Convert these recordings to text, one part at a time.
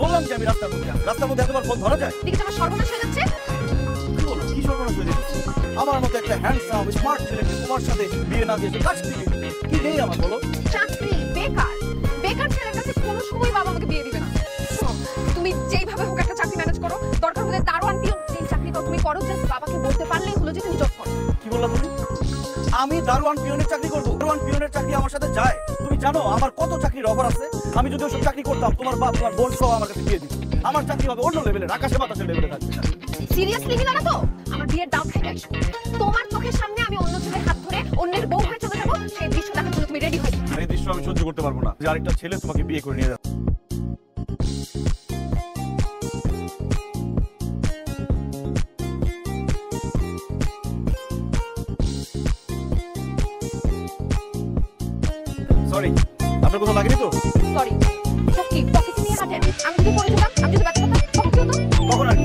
বললাম যে আমি রাস্তার মধ্যে এতবার ফোন ধরা যায়? দেখি আমার সর্বনাশ হয়ে যাচ্ছে। কি বলো, কি সর্বনাশ হয়ে যাচ্ছে? আমার মতো একটা হ্যান্ডসাম স্মার্ট ছেলেকে তোমার সাথে বিয়ে না দিয়ে কাছ থেকে কি নেই আমার বলো? চাকরি, বেকার ছেলের কাছে কোনো সময় বাবা আমাকে বিয়ে দিবে না। তুমি যেইভাবে হোক একটা চাকরি ম্যানেজ করো, দরকার হলে দারোয়ান পিয়ন যে চাকরিটা তুমি করো, জাস্ট বাবাকে বলতে পারলেই হলো যে তুমি জব করো। কি বললা তুমি? আমি দারোয়ান পিয়নের চাকরি করবো? দারোয়ান পিয়নের চাকরি আমার সাথে যায়? তুমি জানো আমার কত চাকরির অফার আছে? আমি যদি ওসব চাকরি করতাম তোমার বাপ তোমার বোন সহ আমার কাছে বিয়ে দিত। আমার চাকরি হবে অন্য লেভেলের, আকাশে বাতাসে লেভেলে থাকবে। সিরিয়াসলি মিলা না তো? আমার বিয়ের দাও খাই গেছো। তোমার চোখের সামনে আমি অন্য ছেলের হাত ধরে অন্যের বউ হয়ে চলে যাবো, সেই দৃশ্য দেখার জন্য তুমি রেডি হয়ে যাও। এই দৃশ্য আমি সহ্য করতে পারবো না যে আরেকটা ছেলে তোমাকে বিয়ে করে নিয়ে যাবে। সরি, আপনার কোথাও লাগেনি তো? সরি, সত্যি পকেটে নিয়ে হাঁটেন। আমি যদি পড়ে যেতাম, আমি যদি বাচ্চা হতাম, তখন কি হতো? কখন আর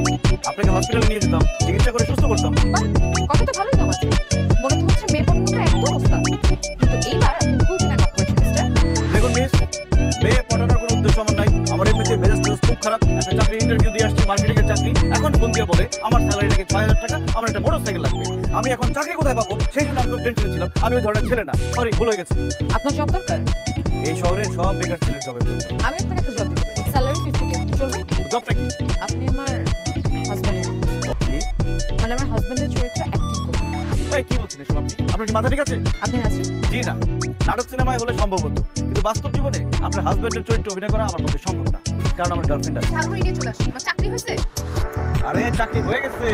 আপনাকে হসপিটালে নিয়ে যেতাম, চিকিৎসা করে সুস্থ করতাম। কথা তো ভালোই তো আছে। মনে তো হচ্ছে মেয়ে পড়ানোটা এত অবস্থা, কিন্তু এইবার আপনি ভুল জায়গায় নক করেছেন মিস্টার। দেখুন মিস, মেয়ে পড়ানোর কোনো উদ্দেশ্য আমার নাই। আমার এমনিতে মেজাজ খুব খারাপ। একটা চাকরি ইন্টারভিউ দিয়ে আসছি, মার্কেটিং এর চাকরি। এখন ফোন দিয়ে বলে আমার স্যালারি নাকি ৬০০০ টাকা, আমার একটা মোটরসাইকেল লাগবে। আমি এখন চাকরি কোথায় পাবো সেই জন্য আমি খুব টেনশনে ছিলাম। আমি ওই ধরনের ছেলে না, সরি ভুল হয়ে গেছে। আপনার জব দরকার? এই শহরে সব বেকার ছেলের জবের জন্য। আমি আপনাকে একটা জব দিতে পারি, স্যালারি 50K চলবে? জবটা কি? আপনি আমার হাজবেন্ড, মানে আমার হাজবেন্ডের চরিত্র অ্যাক্টিং করবেন। ভাই কি বলছেন এসব আপনি? আপনার কি মাথা ঠিক আছে? আপনি আছেন? জি না, নাটক সিনেমায় হলে সম্ভব হতো, কিন্তু বাস্তব জীবনে আপনার হাজবেন্ডের চরিত্র অভিনয় করা আমার পক্ষে সম্ভব না, কারণ আমার গার্লফ্রেন্ড আছে। ঝাড়ু এড়িয়ে চলে আসুন। আমার চাকরি হয়েছে? আরে চাকরি হয়ে গেছে।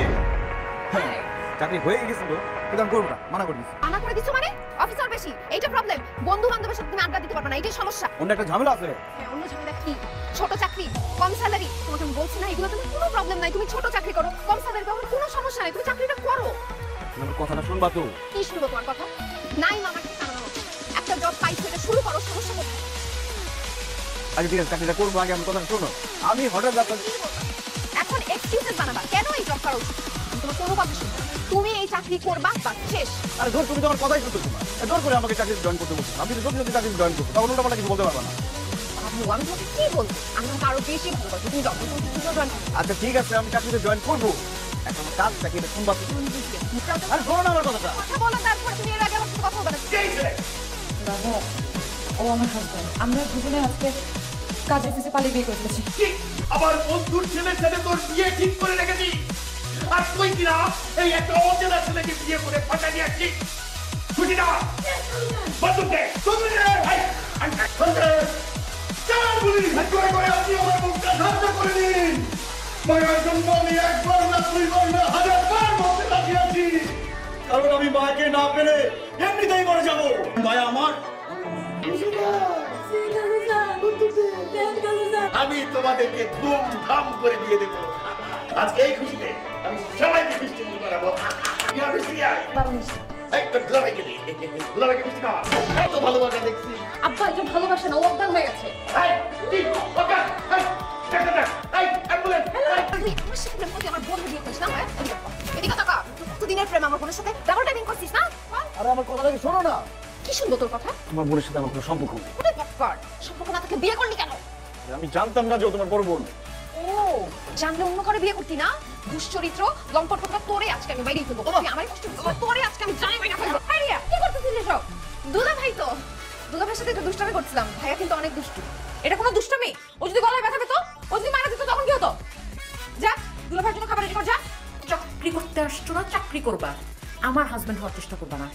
হ্যাঁ, চাকরি হয়ে গেছিল, কিন্তু আমি করবো না, মানা করে দিচ্ছি। মানা করে দিচ্ছ মানে? অফিসার বেশি, এইটা প্রবলেম। বন্ধু বান্ধবের সাথে তুমি আড্ডা দিতে পারবে না, এটাই সমস্যা। অন্য একটা ঝামেলা আছে। হ্যাঁ, অন্য ঝামেলা কি? ছোট চাকরি, কম স্যালারি। তোমাকে আমি বলছি না এগুলো তুমি কোনো প্রবলেম নাই, তুমি ছোট চাকরি করো, কম স্যালারি পাবো, কোনো সমস্যা নাই, তুমি চাকরিটা করো। আমার কথাটা শুনবা তো? কি শুনবো তোমার কথা? নাই মামার কি জানানো হচ্ছে? একটা জব পাইছো, এটা শুরু করো, সমস্যা কোথায়? আগে ঠিক আছে, চাকরিটা করবো, আগে আমি কথাটা শোনো। আমি হঠাৎ আপনার এখন এক্সকিউজেস বানাবা কেন এই জব করা উচিত? আমি তোমার কোনো কথা শুনবো না। তুমি এই চাকরি করবা, বাস শেষ। আরে ধর, তুমি তো আমার কথাই শুনতে তোমার ধর করে আমাকে চাকরি জয়েন করতে বলছো। আমি যদি যদি চাকরি জয়েন করবো তখন ওটা কিছু বলতে পারবো না। আমি তোমাকে কি বলবো? আমি তোমাকে আরো বেশি ভালোবাসি, তুমি জব জয়েন করো। আচ্ছা ঠিক আছে, আমি চাকরিতে জয়েন করবো। এখন আমার কাজ চাকরিটা শুনবা তো? আরে শোনো না আমার কথাটা। কথা বলো, তারপর তুমি এর আগে আমার সাথে কথা বলবে না। দাদা, ও আমার হাজবেন্ড। আমরা দুজনে আজকে কাজ অফিসে পালিয়ে বিয়ে করে ফেলেছি। আমার বন্ধুর ছেলের সাথে তোর বিয়ে ঠিক করে রেখেছি, আর তুই কিনা এই একটা অচেনা ছেলেকে বিয়ে করে ফাঁকা দিয়ে আসছিস। খুশি না? বন্ধুকে তুমি কারণ আমি মাকে না পেলে এমনিতেই মরে যাবো। মায়া আমার, আমি তোমাদেরকে ধুমধাম করে দিয়ে দেবো। আজকে এই খুশিতে আমি সবাইকে মিষ্টি মুখ করাবো। এত ভালোবাসা দেখছি। আব্বা একটু ভালোবাসে না, ও অজ্ঞান হয়ে গেছে। তুই আমার সাথে প্রেম করতে আমার বোন বিয়ে করিস না? এদিকে তাকা, কতদিনের প্রেম আমার বোনের সাথে? ডাবল টাইমিং করছিস না? আরে আমার কথাটাকে শোনো না। কি শুনবো তোর কথা? তোমার বোনের সাথে আমার কোনো সম্পর্ক নেই। ওরে বাবা, সম্পর্ক না থাকলে বিয়ে করলি কেন? আমি জানতাম না যে ও তোমার বড় বোন। ও, জানলে অন্য করে বিয়ে করতি না? দুশ্চরিত্র লম্পট কথা, তোরে আজকে আমি বাইরে ফেলবো। তুই আমারই কষ্ট দিছিস, তোরে আজকে আমি জানি বাইরে ফেলবো। হারিয়া, কি করতেছিস এসব? দুলা ভাই তো, দুলা ভাইয়ের সাথে একটু দুষ্টামি করছিলাম। ভাইয়া কিন্তু অনেক দুষ্টু। এটা কোনো দুষ্টামি? ও যদি গলায় ব্যথা পেতো, ও যদি মারা যেত, তখন কি হতো? যা, দুলা ভাইয়ের জন্য খাবার রেডি কর, যা। চাকরি করতে আসছো না, চাকরি করবা। আমার হাজবেন্ড হওয়ার চেষ্টা করবা না।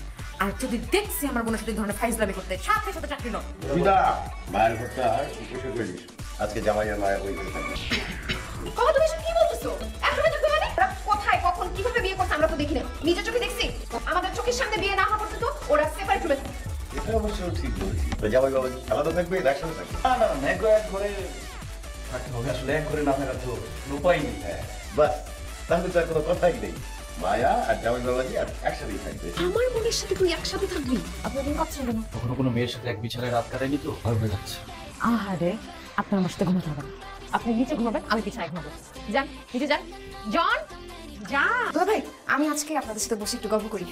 আর যদি দেখছি আমার বোনের সাথে ধরনের ফাইজলামি করতে, সাথে সাথে চাকরি নাও। দিদা, মায়ের ঘরটা উপসে করিস। আজকে জামাই আর মায়ের ওই বাবা, তুমি এসব কি বলতেছো? একদমই থাকতে মানে? ওরা কোথায়, কখন, কিভাবে বিয়ে করছে আমরা তো দেখি না। নিজের চোখে দেখছি। আমাদের চোখের সামনে বিয়ে না হওয়া পর্যন্ত ওরা সেপারেট হয়ে গেছে। এটা অবশ্য ঠিক বলেছি। তো জামাই বাবা আলাদা থাকবে, একসাথে থাকবে? না না, নেগো এক করে থাকতে হবে। আসলে এক করে না থাকার তো উপায় নেই। বাস, তাহলে তো আর কোনো কথাই নেই। মায়া আর জামাই বাবাজি আর একসাথেই থাকবে। আমার বোনের সাথে তুই একসাথে থাকবি? আপনার দিন কাটছেন কেন? কখনো কোনো মেয়ের সাথে এক বিছানায় রাত কাটায়নি তো, ভয় হয়ে যাচ্ছে। আহারে, আপনার আমার সাথে ঘুমাতে হবে না। আপনি নিচে ঘুমাবেন, আমি বিছানায় ঘুমাবো। যান, নিচে যান। জন, যা। দুলা ভাই, আমি আজকে আপনাদের সাথে বসে একটু গল্প করি।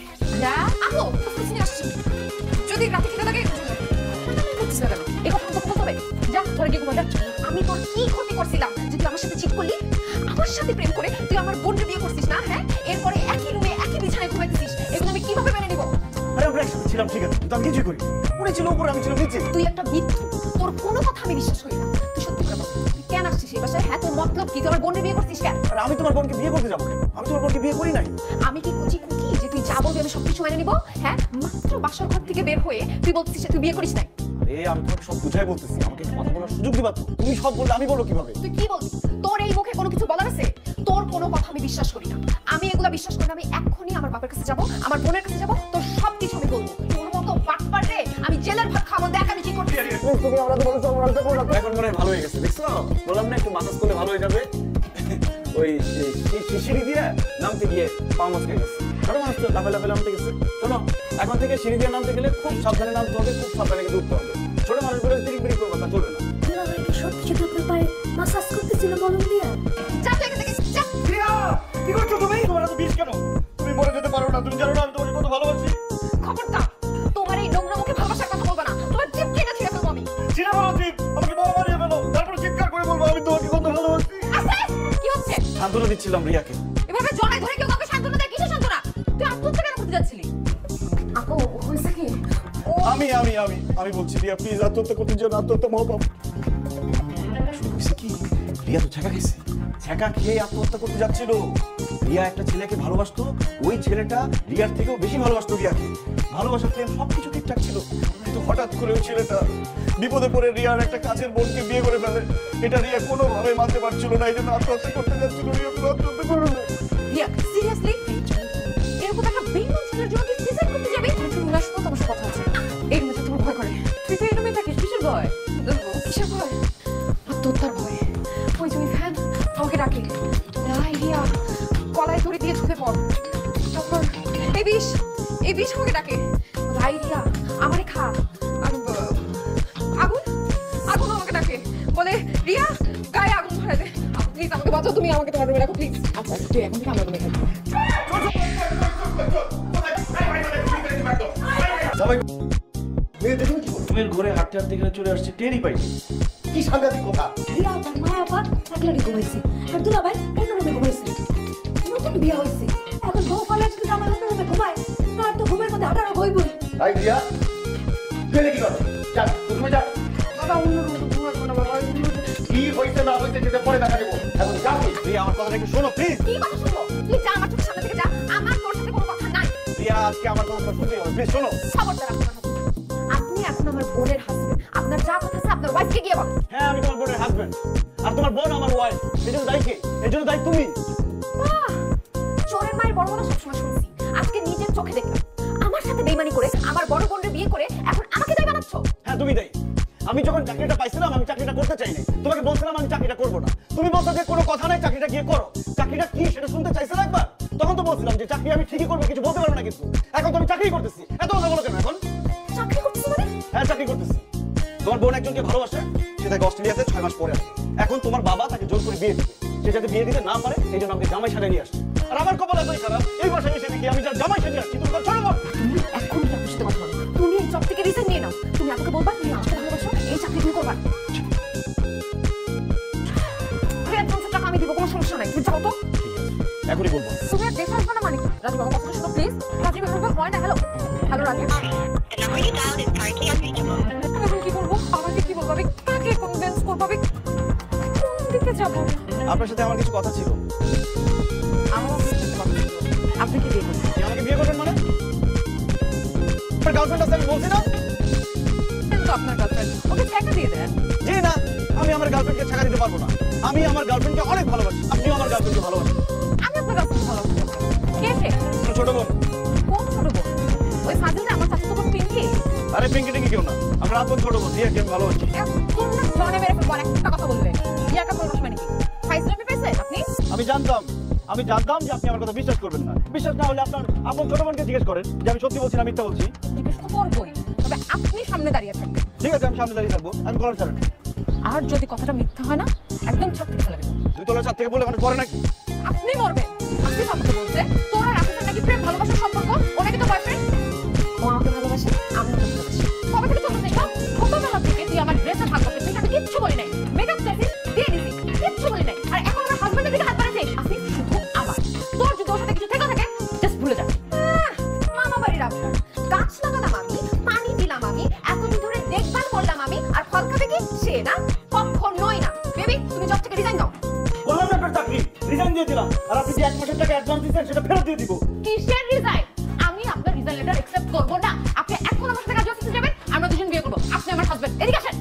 যা, আপু, তুমি আসছি। যদি রাতে খেতে লাগে, করছিস না কেন? এই কথা তো বলতে হবে। যা, ঘরে গিয়ে ঘুমা, যা। আমি তোর কি ক্ষতি করছিলাম? সাথে প্রেম করে তুই আমার বোনকে বিয়ে করছিস না, হ্যাঁ? এরপরে একই রুমে একই বিছানায় ঘুমাইতেছিস, এগুলো আমি কিভাবে মেনে নিব? আরে আমরা একসাথে ছিলাম, ঠিক আছে, কিন্তু আমি কিছুই করি। উনি ছিল উপরে, আমি ছিলাম নিচে। তুই একটা মিথ্যু, তোর কোনো কথা আমি বিশ্বাস করি না। তুই সত্যি করে বল, তুই কেন আসছিস এই বাসায়? হ্যাঁ, তোর মতলব কি? তুই আমার বোনকে বিয়ে করছিস কেন? আর আমি তোমার বোনকে বিয়ে করতে যাবো কেন? আমি তোমার বোনকে বিয়ে করি নাই। আমি কি কুচি কুকি যে তুই যা বলবি আমি সবকিছু মেনে নিব? হ্যাঁ, মাত্র বাসার ঘর থেকে বের হয়ে তুই বলছিস যে তুই বিয়ে করিস নাই। আরে আমি তোমাকে সব বুঝাই বলতেছি, আমাকে একটু কথা বলার সুযোগ দিবা তো? তুমি সব বললে আমি বলবো কিভাবে? তুই কি বলছিস? তোর এই মুখে কোনো কিছু বলার আছে? তোর কোনো কথা আমি বিশ্বাস করি না। আমি এগুলা বিশ্বাস করি না। আমি এক্ষুনি আমার বাবার কাছে যাব, আমার বোনের কাছে যাব, তোর সব কিছু আমি বলবো। তোর মতো বাটপার রে আমি জেলের ভাত খাবো, দেখ আমি কি করছি। তুমি আমরা তো বলেছো আমরা তো করলাম, এখন মনে হয় ভালো হয়ে গেছে, দেখছো? বললাম না একটু মাসাজ করলে ভালো হয়ে যাবে। ওই সিঁড়ি দিয়ে নামতে গিয়ে পা মচকে গেছে, ছোট মানুষ তো লাফে নামতে গেছে। শোনো, এখন থেকে সিঁড়ি দিয়ে নামতে গেলে খুব সাবধানে নামতে হবে, খুব সাবধানে কিন্তু উঠতে হবে। ছোট মানুষগুলো তিরিক করবো না, চলবে না। সত্যি আপনার পায়ে মাসাজ করতেছিল মলম দিয়া? যা তুই এখান থেকে যা। প্রিয়া, কি করছো তুমি? তোমার এত বিষ কেন? তুমি মরে যেতে পারো না, তুমি জানো না আমি তোমাকে কত ভালোবাসি। খবরদার তোমার এই নোংরা মুখে ভালোবাসার কথা বলবো না। তোমার জিভ কেটে ছিঁড়ে ফেলবো আমি। চিনে বলো জিপ, আমাকে বড় মারিয়ে ফেলো, তারপরে চিৎকার করে বলবো আমি তোমাকে কত ভালোবাসি। আস্তে, কি হচ্ছে? সান্ত্বনা দিচ্ছিলাম রিয়াকে। এভাবে জড়ায় ধরে কেউ কাউকে সান্ত্বনা দেয়? কিসের সান্ত্বনা? তুই আত্মহত্যা কেন করতে যাচ্ছিলি? আপু হয়েছে কি? ও আমি বলছি রিয়া প্লিজ আত্মহত্যা করতে যেও না, আত্মহত্যা মহাপাপ। হয়েছে কি, রিয়া তো ছ্যাঁকা খেয়েছে, ছ্যাঁকা খেয়ে আত্মহত্যা করতে যাচ্ছিল। রিয়া একটা ছেলেকে ভালোবাসতো, ওই ছেলেটা রিয়ার থেকেও বেশি ভালোবাসতো রিয়াকে। ভালোবাসা প্রেম সবকিছু ঠিকঠাক ছিল, কিন্তু হঠাৎ করে ওই ছেলেটা বিপদে পড়ে রিয়ার একটা কাছের বোনকে বিয়ে করে ফেলে। এটা রিয়া কোনোভাবে মানতে পারছিল না, এই জন্য আত্মহত্যা করতে যাচ্ছিল। রিয়া পুরো আত্মহত্যা করলো। রিয়া সিরিয়াসলি এরকম একটা বেইমান ছেলের জন্য তুই সুইসাইড করতে যাবি? তুমি না শুনো, তোমার সাথে কথা আছে। এই রুমে তো তোমার ভয় করে। তুই তো এই রুমে থাকিস, কিসের ভয়? কিসের ভয়? আত্মহত্যার ভয়। ওই যে ফ্যান আমাকে ডাকে, নাই রিয়া কলায় ধরে দিয়ে ঝুঁকে পড়। তারপর এই বিষ আমাকে ডাকে, রাই রিয়া আমারে খা। আর আগুন আমাকে ডাকে, বলে রিয়া গায়ে আগুন ধরে দে। প্লিজ আমাকে বাঁচাও, তুমি আমাকে তোমার রুমে রাখো প্লিজ। আচ্ছা তুই এখন থেকে আমার রুমে থাকবি। তুমি ঘরে হাঁটতে হাঁটতে এখানে চলে আসছে, টেরই পাইনি। কি সাংঘাতিক কথা! রিয়া তার মা বাবা একলারে ঘুমাইছে আর দুলাভাই অন্য রুমে ঘুমাইছে। নতুন বিয়ে হয়েছে, এখন বউ পালা যদি আমার অন্য রুমে ঘুমায় তার তো ঘুমের মধ্যে হাঁটানো হইবই। তাই রিয়া, তুই কি করো? যা, তুমি যা। বাবা অন্য রুমে ঘুমাবো না বাবা। কি হয়েছে না হয়েছে সেটা পরে দেখা দেবো, এখন যা তুই। রিয়া আমার কথাটা একটু শোনো প্লিজ। কি কথা শুনবো? তুই যা, আমার চোখের সামনে থেকে যা। আমার তোর সাথে কোনো কথা নাই। রিয়া আজকে আমার কথা শুনতেই হবে, প্লিজ শোনো। খবরদার আপনার হাতে। আপনি এখন আমার বোনের হাসবেন্ড। আপনার যা কথা আছে আপনার ওয়াইফকে গিয়ে বলেন। হ্যাঁ আমি তোমার বোনের হাজবেন্ড, আর তোমার বোন আমার ওয়াইফ। এই জন্য দায়ী কে? এই জন্য দায়ী তুমি। বাহ! চোরের মায়ের বড় বড় সবসময় শুনছি, আজকে নিজের চোখে দেখলাম। আমার সাথে বেইমানি করে আমার বড় বোনের বিয়ে করে এখন আমাকে দায়ী বানাচ্ছ। হ্যাঁ তুমি দায়ী। আমি যখন চাকরিটা পাইছিলাম আমি চাকরিটা করতে চাই নাই, তোমাকে বলছিলাম আমি চাকরিটা করবো না। তুমি বলছো যে কোনো কথা নাই, চাকরিটা গিয়ে করো। চাকরিটা কি সেটা শুনতে চাইছিলাম একবার? তখন তো বলছিলাম যে চাকরি আমি ঠিকই করবো, কিছু বলতে পারবো না, কিন্তু এখন তো আমি চাকরি করতেছি। এত কথা বলো কেন এখন? চাকরি করছিস মানে? হ্যাঁ চাকরি করতেছি। তোমার বোন একজনকে ভালোবাসে, সে থাকে অস্ট্রেলিয়াতে 6 মাস পরে আসে। এখন তোমার বাবা তাকে জোর করে বিয়ে দিবে, সে যাতে বিয়ে দিতে না পারে এই জন্য আমাকে জামাই সাজিয়ে নিয়ে আসছে। আর আমার কপাল এতই খারাপ, এই বাসায় এসে দেখি আমি যার জামাই সাজিয়ে আসছি তুমি তার ছোট বোন। তুমি এখন কি আপনার সাথে কথা বলো? তুমি এই জব থেকে রিজাইন নিয়ে নাও। তুমি আমাকে বলবা তুমি আমাকে ভালোবাসো, এই চাকরি তুমি করবা। বেতন টাকা আমি দিব, কোনো সমস্যা নাই। তুমি যাও তো। এখনই বলবো। তুমি আর দেখে আসবে না মানে? রাজীব আমার কথা শোনো প্লিজ। রাজীব এভাবে হয় না। Hello hello Rajib. এখন কি করবো? আমাকে কি বলবো? আমি কাকে কনভিন্স করবো? আমি কোন দিকে যাবো? আপনার সাথে আমার কিছু কথা ছিল। আমার আপনি কি বিয়ে করছেন? আপনি আমাকে বিয়ে করবেন মানে? আপনার গার্লফ্রেন্ড আছে আমি বলছি না? তো আপনার গার্লফ্রেন্ড, ওকে টাকা দিয়ে দেন। জি না, আমি আমার গার্লফ্রেন্ডকে টাকা দিতে পারবো না। আমি আমার গার্লফ্রেন্ডকে অনেক ভালোবাসি, আপনিও আমার গার্লফ্রেন্ডকে ভালোবাসেন। আমি আপনার গার্লফ্রেন্ড ভালোবাসি। কে সে? আপনার ছোট বোন। কোন ছোট বোন? ওই ফাজিলটা আমার চাচাতো বোন পিঙ্কি। আরে পিঙ্কি টিঙ্কি কেউ না, আমরা আপন ছোট বোন রিয়াকে আমি ভালোবাসি। কোন না জনে মেরে ফেলবো একটা কথা বললে। রিয়াকে ভালোবাসি মানে কি? ফাইজলামি পেয়েছেন আপনি? আমি জানতাম যে আপনি আমার কথা বিশ্বাস করবেন না। বিশ্বাস না হলে আপনার আপন ছোট বোনকে জিজ্ঞেস করেন যে আমি সত্যি বলছি না মিথ্যা বলছি। জিজ্ঞেস তো করবোই, তবে আপনি সামনে দাঁড়িয়ে থাকবেন। ঠিক আছে আমি সামনে দাঁড়িয়ে থাকবো, আমি কলার ছাড়েন। আর যদি কথাটা মিথ্যা হয় না একদম ছাদ থেকে ফেলে দেবো। 2 তলা ছাদ থেকে বলে মানে পরে নাকি? আপনি মরবেন। আপনি আমাকে বলছে তোর আর রাফিজের নাকি প্রেম ভালোবাসার সম্পর্ক, ও নাকি তো বয়ফ্রেন্ড। ও আমাকে ভালোবাসে, আমি ওকে ভালোবাসি। কবে থেকে চলতেছে এটা? ছোটবেলা থেকে তুই আমার ড্রেসে ভাগ করতে, তুই আমি কিচ্ছু বলি নাই। মেকআপ চাইছিস দিয়ে দিছি, কিচ্ছু বলি নাই। আর এখন আমার হাজবেন্ডের দিকে হাত বাড়াচ্ছিস। জব থেকে রিজাইন দাও। বললাম না আপনার চাকরি রিজাইন দিয়ে দিলাম, আর আপনি যে 1 মাসের টাকা অ্যাডভান্স দিয়েছেন সেটা ফেরত দিয়ে দিব। কিসের রিজাইন? আমি আপনার রিজাইন লেটার অ্যাকসেপ্ট করব না। আপনি এখন আমার সাথে কাজ অফিসে যাবেন, আমরা দুজন বিয়ে করব। আপনি আমার হাজবেন্ড, এদিকে আসেন।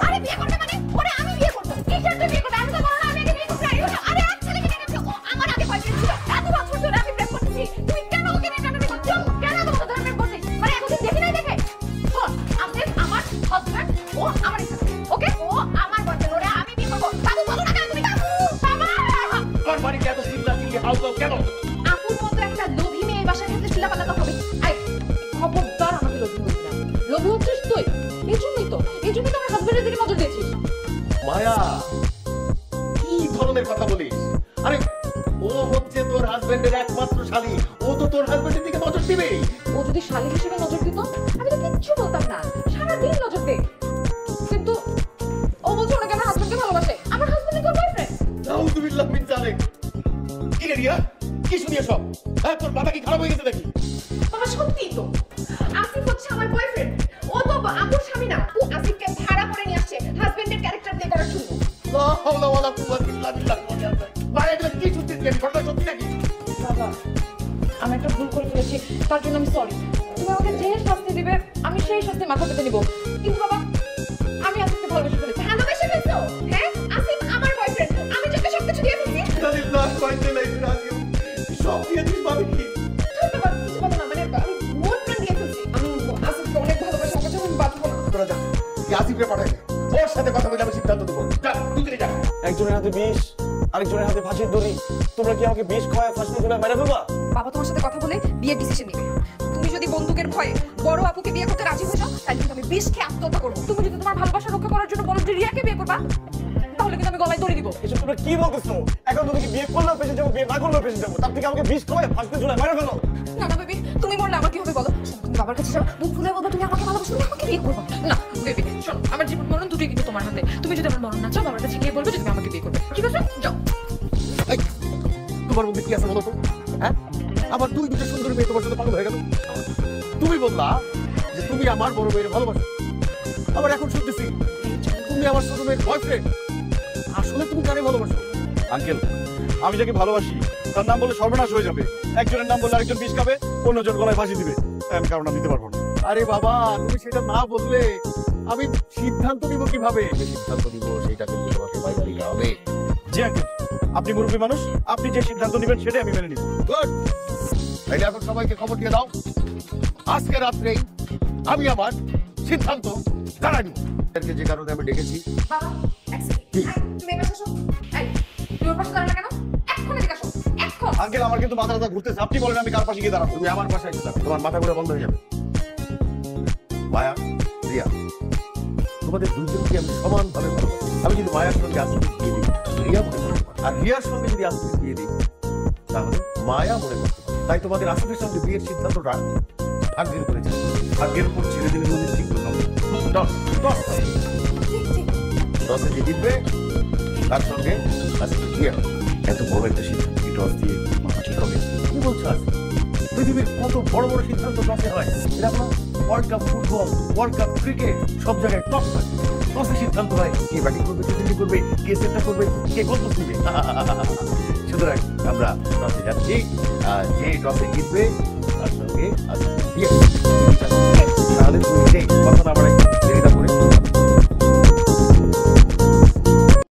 আরে বিয়ে করবে মানে? ওরে আমি বিয়ে করব। কিসের তুই বিয়ে করবে? আমি তো বলো না আমি আগে বিয়ে করতে চাই। আরে এক ছেলেকে নিয়ে গেছো, ও আমার আগে বয়ফ্রেন্ড ছিল। এত বছর ধরে আমি প্রেম করতেছি, তুমি কেন ওকে নিয়ে টানাটানি করছো? কেন এত বছর ধরে প্রেম করছিস? মানে এতদিন দেখি নাই দেখে? শোন, আপনি আমার হাজবেন্ড, ও আমার সাথে, ওকে? ও আমার বয়ফ্রেন্ড, ওরে আমি বিয়ে করব। বাবু বলো না কেন তুমি? বাবু বাবা, তোর বাড়িতে এত চিল্লা চিল্লি হাউ কেন? আপুর মতো একটা লোভী মেয়ে এই বাসায় থাকলে চিল্লাপাল্লা হবে। আই খবরদার আমাকে লোভী বলবি না। লোভী হচ্ছিস তুই, এই জন্যই তো আমার হাজবেন্ডের দিকে নজর দিয়েছিস। মায়া কি ধরনের কথা বলিস? আরে ও হচ্ছে তোর হাজবেন্ডের একমাত্র শালী, ও তো তোর হাজবেন্ডের দিকে নজর দিবে। ও যদি শালী হিসেবে নজর দিত আমি তো কিচ্ছু বলতাম না, সারাদিন নজর দে। কিন্তু ও বলছে ওনাকে আমার হাজবেন্ডকে ভালোবাসে। আমার হাজবেন্ড তোর বয়ফ্রেন্ড। নাউযুবিল্লাহ মিন যালিক। কি রে রিয়া, কি শুনিয়ে সব? হ্যাঁ, তোর মাথা কি খারাপ হয়ে গেছে নাকি? বাবা সত্যি তো, আসিফ হচ্ছে আমার বয়ফ্রেন্ড। ও তো আপুর স্বামী না। ও আসিফকে ভাড়া করে নিয়ে আসছে হাজবেন্ডের ক্যারেক্টার প্লে করার জন্য। লা হাওলা ওয়ালা কুওয়াতা ইল্লা বিল্লাহ। মায়া এগুলো কি শুনছিস? আমি ঘটনা সত্যি নাকি? বাবা আমি একটা ভুল করে ফেলেছি, তার জন্য আমি সরি। তুমি আমাকে যে শাস্তি দিবে আমি সেই শাস্তি মাথা পেতে নিব। কিন্তু বাবা আমি আসিফকে ভালোবেসে ফেলেছি। ভালোবেসে ফেলছো? হ্যাঁ, আসিফ আমার বয়ফ্রেন্ড, আমি তোকে সবকিছু দিয়ে ফেলছি। ইন্নালিল্লাহি ওয়া ইন্না ইলাইহি রাজিউন। সব দিয়ে দিস ভাবি কি? ধন্যবাদ, কিছু বলো না, মানে আমি মন প্রাণ দিয়ে ফেলছি। আমি আসিফকে অনেক ভালোবাসি, ওকে আমি বাঁচবো না। তোরা যা, কি আসিফকে পাঠাই দে। ওর সাথে কথা বলে আমি সিদ্ধান্ত দেবো। যা, তুই চলে যা। একজনের হাতে বিষ, আরেকজনের হাতে ফাঁসির দড়ি। তোমরা কি আমাকে বিষ খাওয়ায় ফাঁসিতে ঝুলায় মেরে ফেলবা? বাবা তোমার সাথে কথা বলে বিয়ের ডিসিশন নিবে। তুমি যদি বন্দুকের ভয়ে বড় আপুকে বিয়ে করতে রাজি হয়ে যাও তাহলে কিন্তু আমি বিষ খেয়ে আত্মহত্যা করবো। তুমি যদি তোমার ভালোবাসা রক্ষা করার জন্য বলো যে রিয়াকে বিয়ে করবা তাহলে কিন্তু আমি গলায় দড়ি দিব। এসব তোমরা কি বলতেছো? এখন তুমি কি বিয়ে করলেও পেছনে যাবো, বিয়ে না করলেও পেছনে যাবো? তার থেকে আমাকে বিষ খাওয়ায় ফাঁসিতে ঝুলায় মেরে ফেলো। না না বেবি, তুমি বললে আমার কি হবে বলো? তুমি বাবার কাছে যাও, মুখ খুলে বলবে তুমি আমাকে ভালোবাসো, তুমি আমাকে বিয়ে করবে। না বেবি শোনো, আমার জীবন মরণ দুটোই কিন্তু তোমার হাতে। তুমি যদি আমার মরণ না চাও বাবার কাছে গিয়ে বলবে যে তুমি আমাকে বিয়ে করবে, ঠিক আছে? যাও। এই, তোমার মধ্যে কি আছে বলো তো? হ্যাঁ, আমার দুটো সুন্দর মেয়ে তোমার সাথে পাগল হয়ে গেল। তুমি বললা যে তুমি আমার বড় মেয়ের ভালোবাসো, আবার এখন শুনতেছি তুমি আমার ছোট মেয়ের বয়ফ্রেন্ড। আসলে তুমি কারে ভালোবাসো? আঙ্কেল, আমি যাকে ভালোবাসি তার নাম বলে সর্বনাশ হয়ে যাবে। একজনের নাম বললে আরেকজন বিষ খাবে, অন্যজন গলায় ফাঁসি দিবে। আমি কারণ আমি দিতে পারবো না। আরে বাবা, তুমি সেটা না বললে আমি সিদ্ধান্ত নিব কিভাবে? যে সিদ্ধান্ত নিব সেটা কিন্তু তোমাকে বাইরে দিতে হবে। জি আঙ্কেল, আপনি মুরব্বী মানুষ, আপনি যে সিদ্ধান্ত নেবেন সেটাই আমি মেনে নিব। গুড। তাইলে এখন সবাইকে খবর দিয়ে দাও, আজকে রাত্রেই আমি আমার সিদ্ধান্ত জানাই দিব। এদেরকে যে কারণে আমি ডেকেছি। বাবা এক সেকেন্ড, তুমি এবার আসো। এই তুমি ওর পাশে দাঁড়ালে কেন? এক্ষুনি এদিকে আসো, এখন। আঙ্কেল, আমার কিন্তু মাথা ঘুরতেছে। আপনি বলেন আমি কার পাশে গিয়ে দাঁড়াবো? তুমি আমার পাশে এসে তোমার মাথা ঘুরে বন্ধ হয়ে যাবে। মায়া, রিয়া, তোমাদের দুজনকে আমি সমানভাবে ভালোবাসি। আমি যদি মায়ার সঙ্গে আসলে বিয়ে দিই, রিয়া মনে করতে পারে। আর রিয়ার সঙ্গে যদি আসলে বিয়ে দিই তাহলে মায়া মনে করতে পারে। তাই তোমাদের আসলের সঙ্গে বিয়ের সিদ্ধান্তটা ভাগ্যের উপরে যায়। ভাগ্যের উপর ছেড়ে দিলে তুমি ঠিক করবে। টসে যে জিতবে তার সঙ্গে আজকে বিয়ে হবে। এত বড় একটা সিদ্ধান্ত টস দিয়ে ঠিক হবে? কি বলছো আজ? পৃথিবীর কত বড় বড় সিদ্ধান্ত টসে হয়। এরকম world cup football, world cup cricket, সব জায়গায় টস হয়। টসে সিদ্ধান্ত হয় কে ব্যাটিং করবে, কে ফিল্ডিং করবে, কে সেন্টার করবে, কে গোল দিবে। সুতরাং আমরা টসে যাচ্ছি, যে টসে জিতবে তার সঙ্গে আজকে